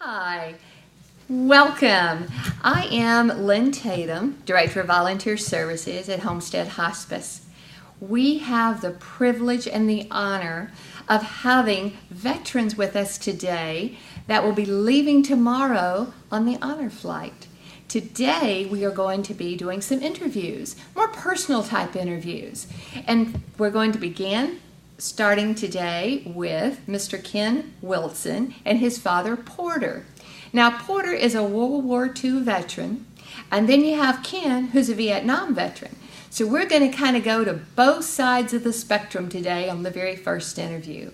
Hi, welcome. I am Lynn Tatum, Director of Volunteer Services at Homestead Hospice. We have the privilege and the honor of having veterans with us today that will be leaving tomorrow on the honor flight. Today we are going to be doing some interviews, more personal type interviews, and we're going to begin starting today with Mr. Ken Wilson and his father Porter. Now Porter is a World War II veteran, and then you have Ken, who's a Vietnam veteran. So we're going to kind of go to both sides of the spectrum today on the very first interview.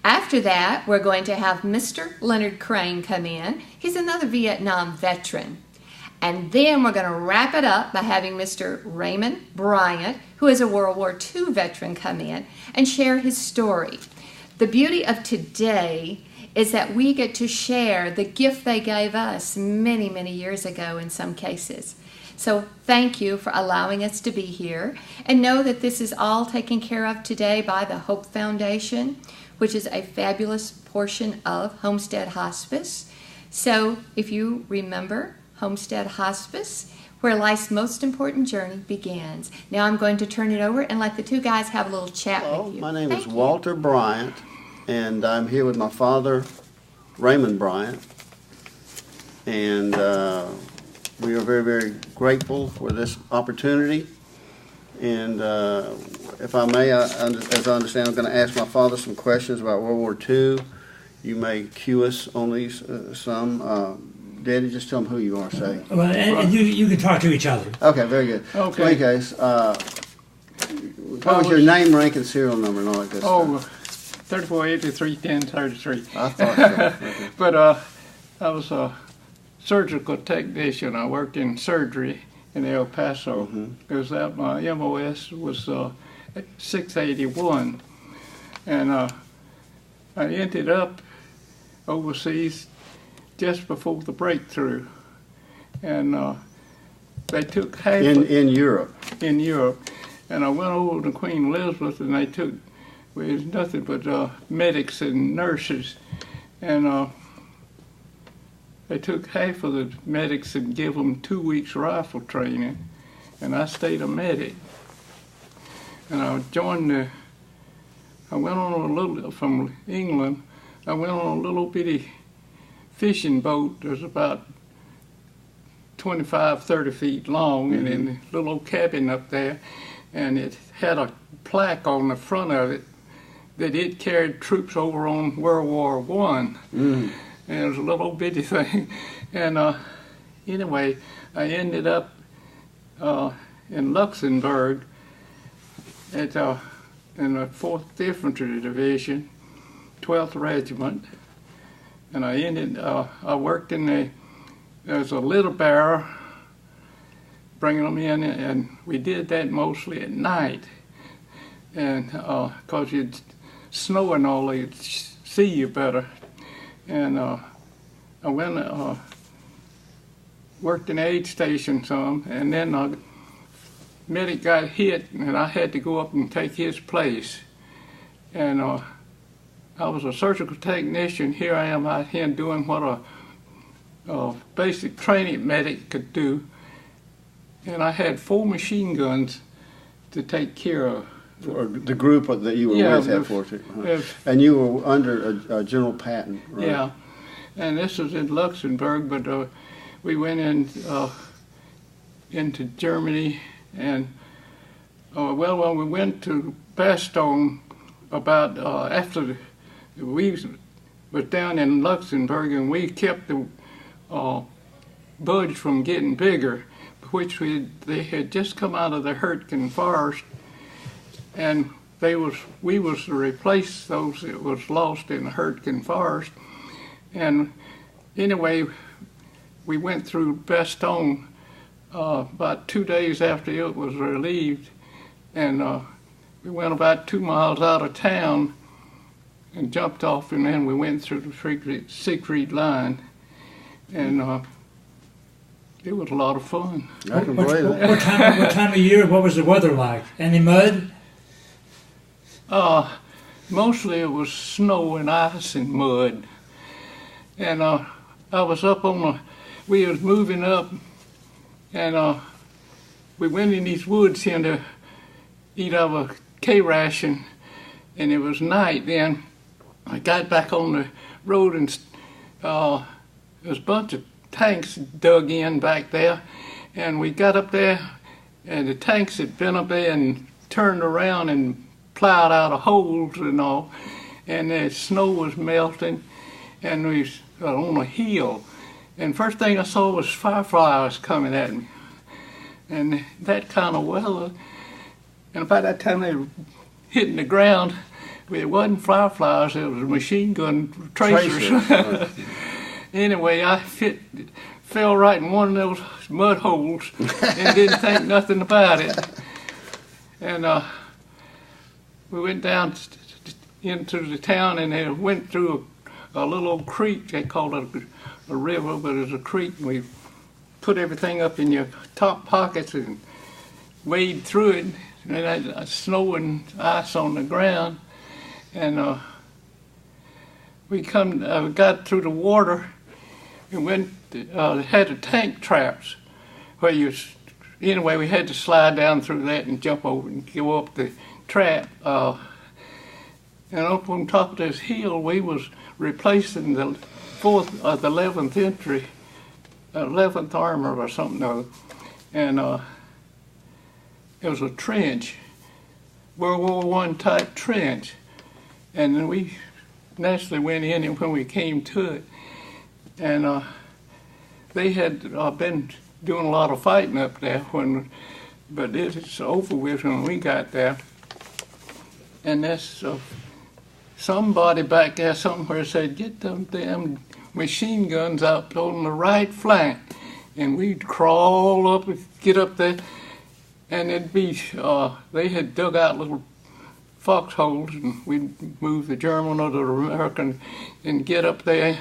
After that, we're going to have Mr. Leonard Crane come in. He's another Vietnam veteran. And then we're going to wrap it up by having Mr. Raymond Bryant, who is a World War II veteran, come in and share his story. The beauty of today is that we get to share the gift they gave us many, many years ago in some cases. So thank you for allowing us to be here. And know that this is all taken care of today by the Hope Foundation, which is a fabulous portion of Homestead Hospice. So if you remember, Homestead Hospice, where life's most important journey begins. Now I'm going to turn it over and let the two guys have a little chat with you. My name is Walter Bryant, and I'm here with my father, Raymond Bryant. And we are very, very grateful for this opportunity. And if I may, as I understand, I'm going to ask my father some questions about World War II. You may cue us on these some. Daddy, just tell them who you are, say. Well, and you can talk to each other. Okay, very good. Okay. So, in any case, what was your name, rank, and serial number and all that good stuff? 3483 1033. I thought so. Okay. But I was a surgical technician. I worked in surgery in El Paso. Because that my MOS was 681, and I ended up overseas just before the breakthrough, and they took half In Europe. in Europe, and I went over to Queen Elizabeth, and they took nothing but medics and nurses, and they took half of the medics and give them 2 weeks rifle training, and I stayed a medic, and I went on a little from England. I went on a little bitty fishing boat. There's about 25, 30 feet long, and in a little cabin up there, and it had a plaque on the front of it that it carried troops over on World War I. And it was a little bitty thing. And anyway, I ended up in Luxembourg in the 4th Infantry Division, 12th Regiment. And I worked as a little bearer, bringing them in, and we did that mostly at night. And because it'd snow and all, they'd see you better. And I went, worked in the aid station some, and then medic got hit, and I had to go up and take his place. And I was a surgical technician. Here I am out here doing what a basic training medic could do. And I had 4 machine guns to take care of. Or the group that you were with had 4. And you were under General Patton, right? Yeah. And this was in Luxembourg, but we went into Germany. And, when we went to Bastogne, about after we was down in Luxembourg, and we kept the buds from getting bigger, which they had just come out of the Hurtgen forest, and we was to replace those that was lost in the Hurtgen forest. And anyway, we went through Bastogne about 2 days after it was relieved, and we went about 2 miles out of town and jumped off, and then we went through the Siegfried line, and it was a lot of fun. I can believe that. What time of year? What was the weather like? Any mud? Mostly it was snow and ice and mud, and I was up on we was moving up, and we went in these woods here to eat our K-ration, and it was night then. I got back on the road, and there was a bunch of tanks dug in back there, and we got up there, and the tanks had been up there and turned around and plowed out of holes and all, and the snow was melting, and we was on a hill, and first thing I saw was fireflies coming at me, and that kind of weather, and by that time they were hitting the ground, it wasn't fireflies, it was machine gun tracers. Anyway, I fell right in one of those mud holes and didn't think nothing about it. And we went down into the town, and they went through a little old creek. They called it a river, but it was a creek. And we put everything up in your top pockets and wade through it. And it had snow and ice on the ground. And we got through the water and went, had the tank traps where anyway, we had to slide down through that and jump over and go up the trap. And up on top of this hill, we was replacing the 11th Armor or something other. And it was a trench, World War I type trench. And then we naturally went in, and when we came to it, and they had been doing a lot of fighting up there, but it's over with when we got there. And that's somebody back there somewhere said, "Get them damn machine guns up on the right flank." And we'd crawl up and get up there, and it'd be, they had dug out little foxholes, and we'd move the German or the American and get up there,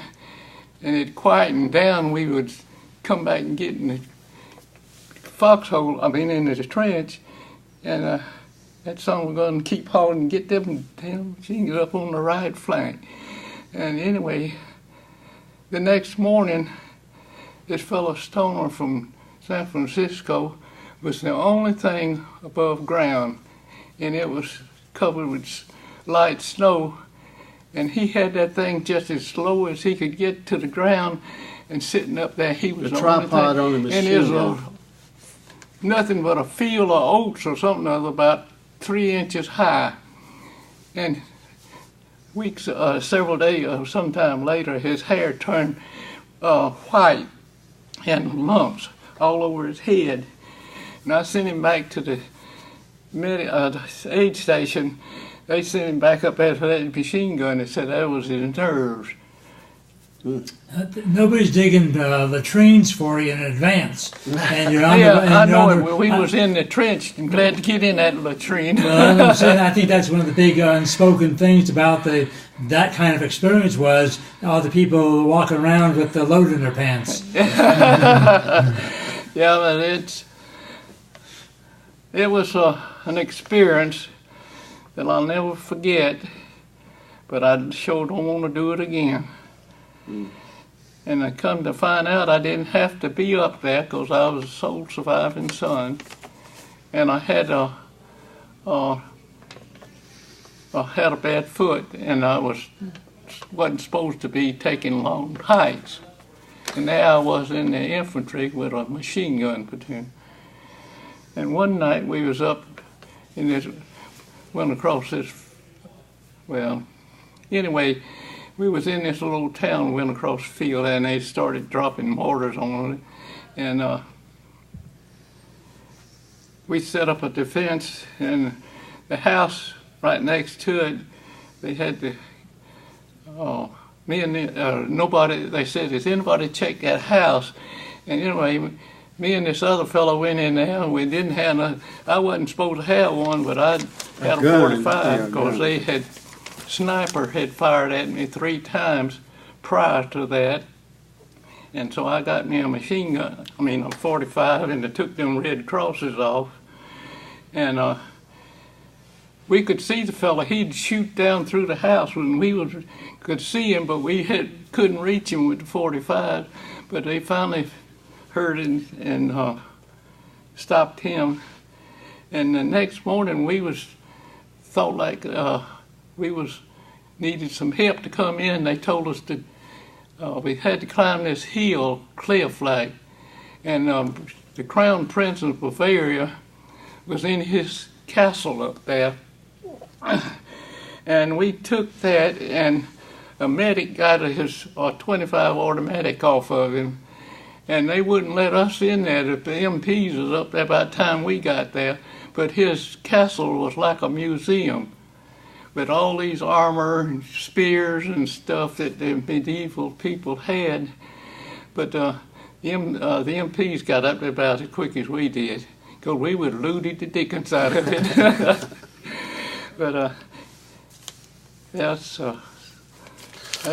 and it quietened down. We would come back and get in the in the trench, and that son was going to keep hauling and get them damn machines up on the right flank. And anyway, the next morning, this fellow Stoner from San Francisco was the only thing above ground, and it was covered with light snow, and he had that thing just as slow as he could get to the ground, and sitting up there, he was the tripod on the machine. And it was nothing but a field of oats or something other, about 3 inches high. And weeks, several days, or sometime later, his hair turned white and lumps all over his head. And I sent him back to the aid station. They sent him back up after that machine gun and said that was his nerves. Nobody's digging latrines for you in advance. And you're on I know it. We was in the trench and glad to get in that latrine. Well, I'm saying, I think that's one of the big unspoken things about that kind of experience was all the people walking around with the load in their pants. Yeah, but it was an experience that I'll never forget, but I sure don't want to do it again. And I come to find out I didn't have to be up there because I was the sole surviving son, and I had a bad foot, and I wasn't supposed to be taking long hikes. And there I was in the infantry with a machine gun platoon. And one night we was up in this, went across this, well, anyway, we was in this little town, went across the field, and they started dropping mortars on it. And we set up a defense, and the house right next to it, they had the, nobody, they said, "Has anybody checked that house?" And anyway, me and this other fellow went in there, and we didn't have I wasn't supposed to have one, but I had a 45 because they had, sniper had fired at me 3 times prior to that. And so I got me a machine gun, a 45, and I took them red crosses off. And we could see the fella. He'd shoot down through the house when could see him, but we couldn't reach him with the 45. But they finally heard it and stopped him. And the next morning thought like needed some help to come in. They told us that we had to climb this hill, cliff like, and the Crown Prince of Bavaria was in his castle up there. And we took that, and a medic got his 25 automatic off of him, and they wouldn't let us in there. The MPs was up there by the time we got there, but his castle was like a museum with all these armor and spears and stuff that the medieval people had. But the MPs got up there about as quick as we did, because we would have looted the dickens out of it. But that's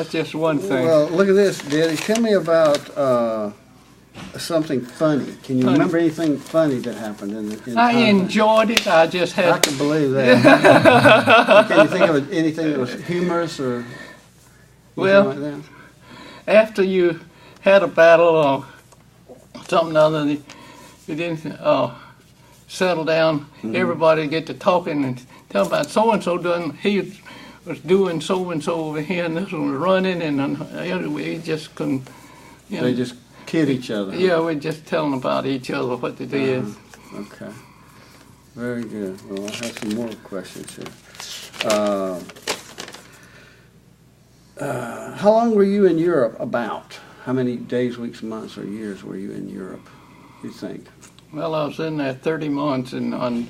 just one thing. Well, look at this, Daddy. Tell me about something funny. Can you remember anything funny that happened in I enjoyed it. I just had. I can believe that. Can you think of anything that was humorous or well, like that? After you had a battle or something other, you didn't settle down. Mm-hmm. Everybody get to talking and tell about so and so done. He was doing so and so over here, and this one was running, and we just couldn't. They just kid each other. Yeah, we're just telling about each other what they did. Okay. Very good. Well, I have some more questions here. How long were you in Europe about? How many days, weeks, months, or years were you in Europe, you think? Well, I was in there 30 months, and I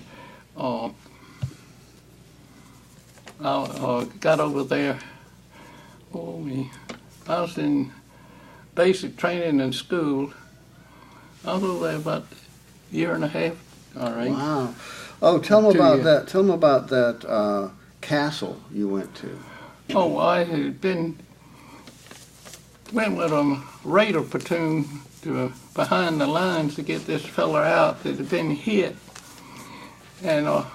got over there. I was in basic training in school. I was over there about a year and a half. All right. Wow. Oh, tell me about that. Tell me about that castle you went to. Oh, I had went with a raider platoon behind the lines to get this fella out that had been hit. And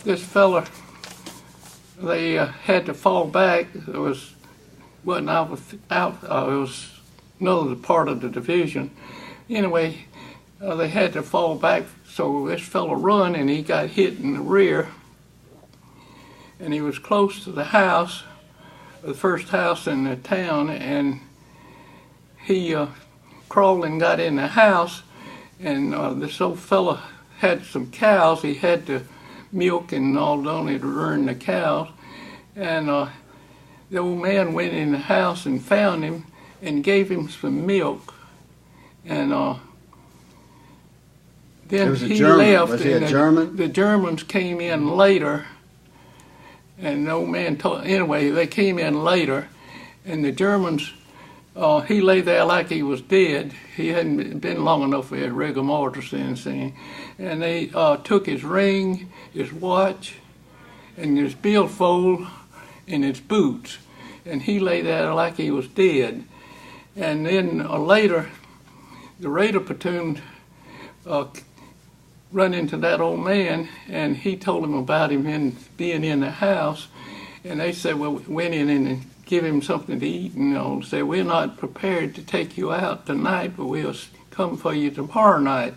this fella, they had to fall back. It wasn't out. It was another part of the division. Anyway, they had to fall back. So this fella run, and he got hit in the rear. And he was close to the house, the first house in the town, and he crawled and got in the house. And this old fella had some cows. He had to milk and all done to run the cows. And the old man went in the house and found him and gave him some milk. And then he left. Was he a German? The Germans came in later. And the old man anyway, they came in later. And the Germans, he lay there like he was dead. He hadn't been long enough for his rigor mortis and anything. And they took his ring, his watch, and his billfold, and his boots. And he lay there like he was dead. And then later, the raider platoon run into that old man, and he told him about him being in the house. And they said, well, we went in and give him something to eat, and said, we're not prepared to take you out tonight, but we'll come for you tomorrow night.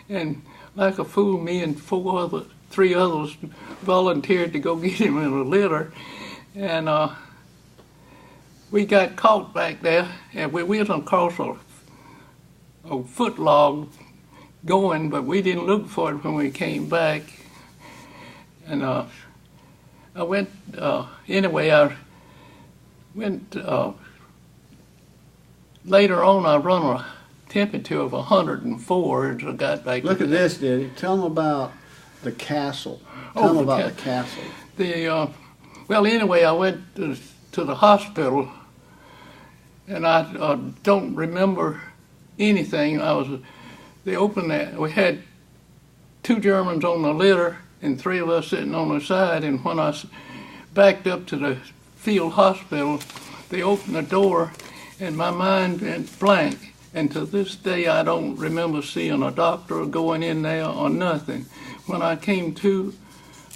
And like a fool, me and three others volunteered to go get him in a litter. And we got caught back there, and we went across a foot log going, but we didn't look for it when we came back. And I went, anyway, I went, later on I run a temperature of 104 as I got back. Look at this, Daddy. Tell them about the castle. Tell them about the castle. Well, anyway, I went to the hospital, and I don't remember anything. They opened that. We had 2 Germans on the litter and 3 of us sitting on the side. And when I backed up to the field hospital, they opened the door, and my mind went blank. And to this day, I don't remember seeing a doctor or going in there or nothing. when I came to,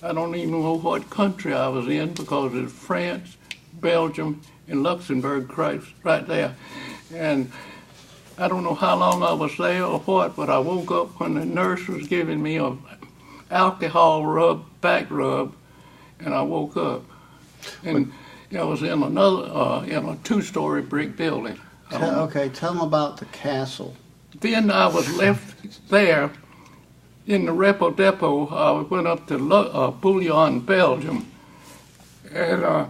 I don't even know what country I was in because it's France, Belgium, and Luxembourg right there. And I don't know how long I was there or what, but I woke up when the nurse was giving me a alcohol back rub, and I woke up. And I was in a two-story brick building. Okay, tell them about the castle. Then I was left there in the Repo Depot. I went up to Bouillon, Belgium, and I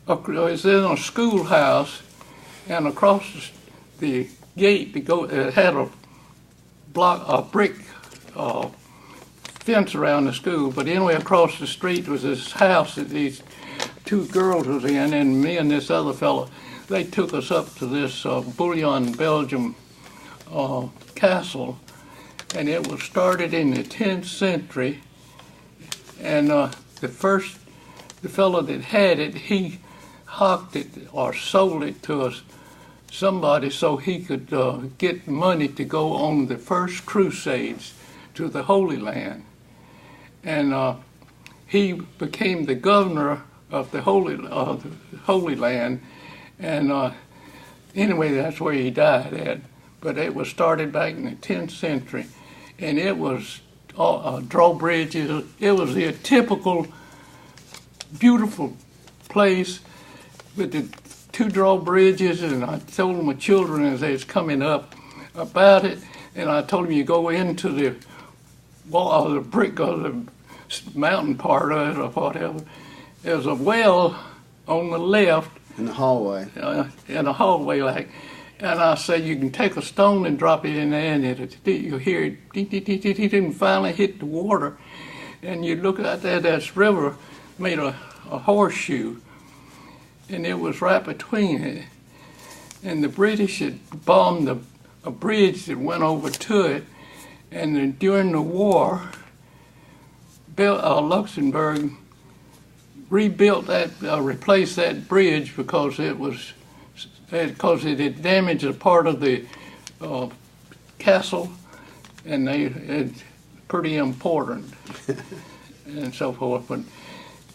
was in a schoolhouse, and across the gate to go, it had a brick fence around the school. But anyway, across the street was this house that these two girls was in, and me and this other fellow. They took us up to this Bouillon, Belgium castle, and it was started in the 10th century. And the fellow that had it, he hawked it or sold it to us, somebody, so he could get money to go on the first crusades to the Holy Land. And he became the governor of the Holy Land. And anyway, that's where he died at. But it was started back in the 10th century, and it was drawbridges. It was a typical, beautiful place with the two drawbridges. And I told my children as they was coming up about it, and I told them you go into the wall, the brick of the mountain part of it or whatever. There's a well on the left. In the hallway. In a hallway, like. And I said, you can take a stone and drop it in there, and you hear it, and finally hit the water. And you look out there, this river made a horseshoe, and it was right between it. And the British had bombed a bridge that went over to it, and then during the war, Luxembourg rebuilt that, replaced that bridge because it had damaged a part of the castle, and it's pretty important, and so forth. But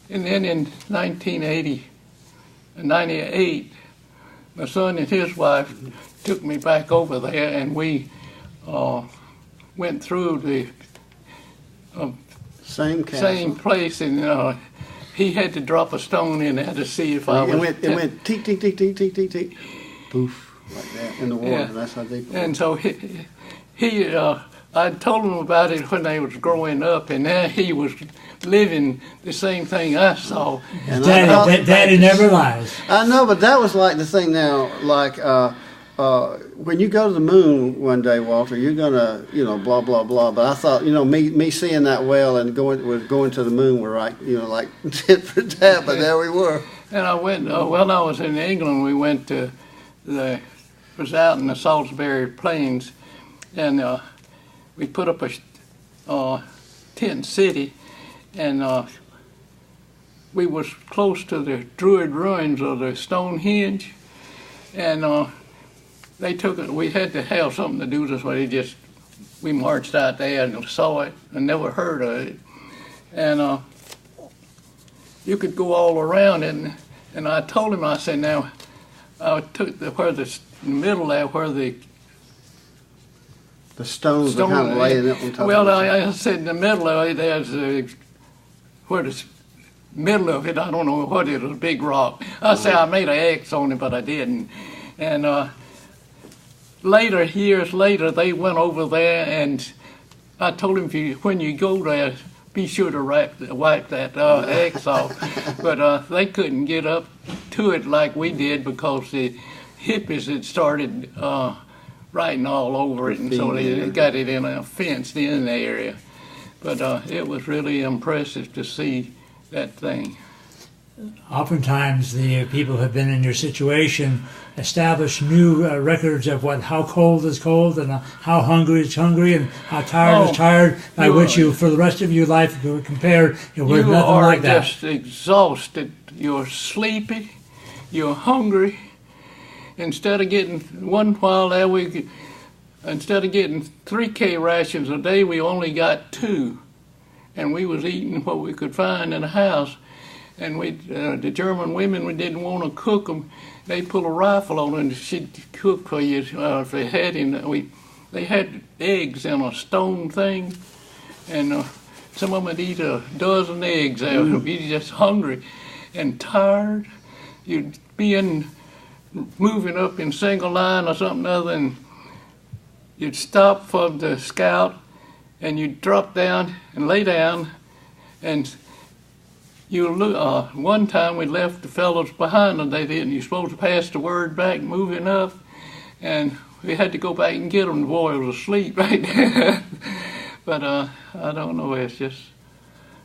and then in 1998, my son and his wife took me back over there, and we went through the same castle. Same place, and he had to drop a stone in there to see if I was. It went tick, tick, tick, tick, tick, tick, tick, poof, like that in the water. Yeah. That's how deep it was. And so I told him about it when they was growing up, and now he was living the same thing I saw. And Daddy never lies. I know, but that was like the thing now, like when you go to the moon one day, Walter, you're gonna, blah blah blah. But I thought, me seeing that well and going to the moon were like, like tit for tat. But there we were. And I went. When I was in England, we went to was out in the Salisbury Plains, and we put up a tent city, and we was close to the Druid ruins of the Stonehenge, and they took it. We had to have something to do this way. We marched out there and saw it and never heard of it, and you could go all around it. And I told him, I said, now I took the middle there where the stones are kind of laying up on top. Well, I said in the middle of it, there's where the middle of it, I don't know what it was, a big rock. I said I made an X on it, but I didn't. And years later, they went over there, and I told him, when you go there, be sure to wipe that X off. But they couldn't get up to it like we did because the hippies had started writing all over it, and so they got it in a fenced-in area. But it was really impressive to see that thing. Oftentimes, the people who have been in your situation establish new records of how cold is cold, and how hungry is hungry, and how tired is tired, by which you, for the rest of your life, compare with nothing like that. You are just exhausted. You're sleepy. You're hungry. Instead of getting instead of getting 3K rations a day, we only got 2. and we was eating what we could find in the house. And the German women, we didn't want to cook them. They pull a rifle on and she'd cook for you if they had him. They had eggs in a stone thing, and some of them would eat a dozen eggs. They would be just hungry and tired. You'd be moving up in single line or something other, and you'd stop for the scout, and you'd drop down and lay down, and you look. One time we left the fellows behind, and they didn't. You're supposed to pass the word back, moving up, and we had to go back and get them. The boy was asleep right there. But I don't know. It's just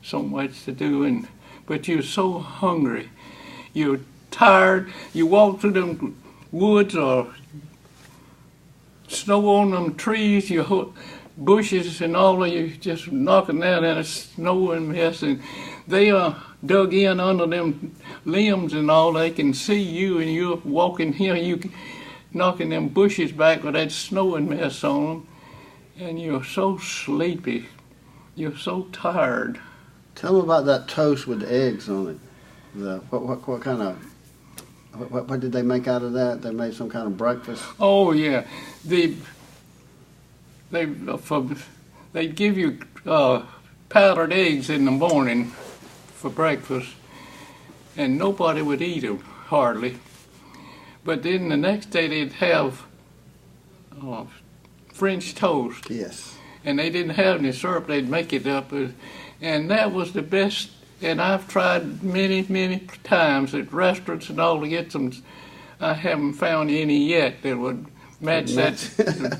so much to do, but you're so hungry. You're tired. You walk through them woods or snow on them trees, bushes and all of you just knocking down in a snow and mess, and they are dug in under them limbs and all. They can see you, and you're walking here, you knocking them bushes back with that snow and mess on them, and you're so sleepy. You're so tired. Tell them about that toast with the eggs on it. What kind of, what did they make out of that? They made some kind of breakfast? Oh yeah, they give you powdered eggs in the morning for breakfast, and nobody would eat them hardly. But then the next day they'd have French toast. Yes. And they didn't have any syrup. They'd make it up, and that was the best. And I've tried many, many times at restaurants and all to get some. I haven't found any yet that would match that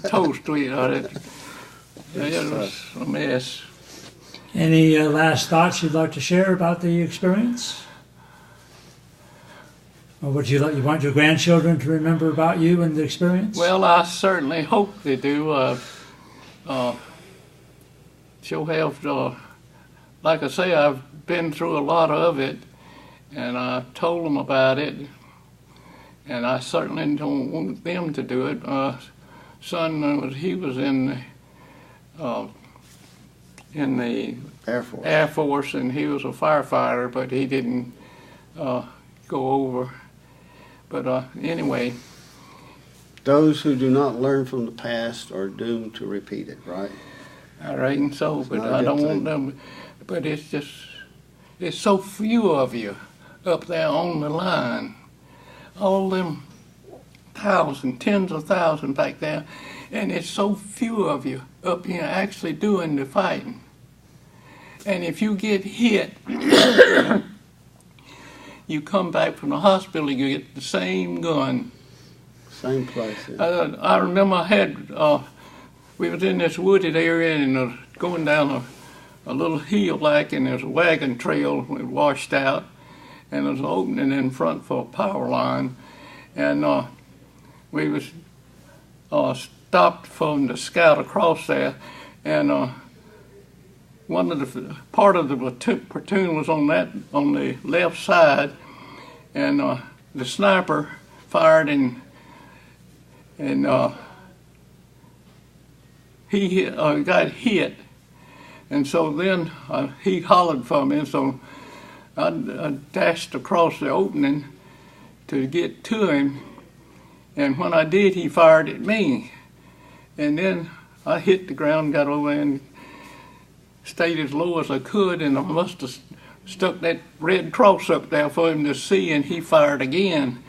toast to it. It was a mess. Any last thoughts you'd like to share about the experience? Or would you want your grandchildren to remember about you and the experience? Well, I certainly hope they do. She'll have, like I say, I've been through a lot of it, and I told them about it, and I certainly don't want them to do it. Son, he was in the Air Force, and he was a firefighter, but he didn't go over. But anyway. Those who do not learn from the past are doomed to repeat it, right? I reckon so, but I don't want them. But it's so few of you up there on the line. All them thousands, tens of thousands back there, and it's so few of you up here actually doing the fighting. And if you get hit, you come back from the hospital, you get the same gun. Same place. Yeah. I remember we was in this wooded area and going down a little hill like, and there's a wagon trail washed out, and there's an opening in front for a power line, and we was stopped from the scout across there, and part of the platoon was on the left side, and the sniper fired and he got hit, and so then he hollered for me, and so I dashed across the opening to get to him, and when I did, he fired at me, and then I hit the ground, got over and stayed as low as I could, and I must have stuck that red cross up there for him to see, and he fired again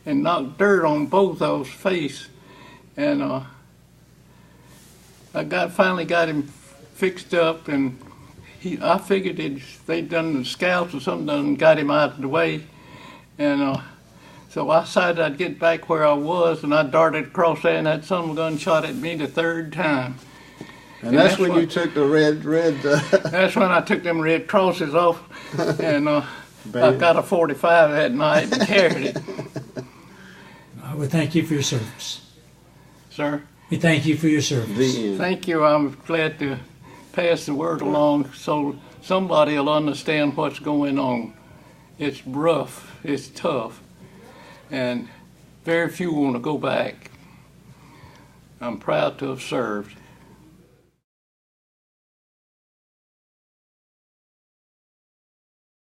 and knocked dirt on both of us face, and I finally got him fixed up, and I figured they'd done the scouts or something and got him out of the way, and so I decided I'd get back where I was, and I darted across there, and that son of a gun shot at me the third time. And that's when you took the red. That's when I took them red crosses off, and I got a 45 that night and carried it. We thank you for your service. Sir? We thank you for your service. Thank you. I'm glad to pass the word along so somebody will understand what's going on. It's rough, it's tough, and very few want to go back. I'm proud to have served.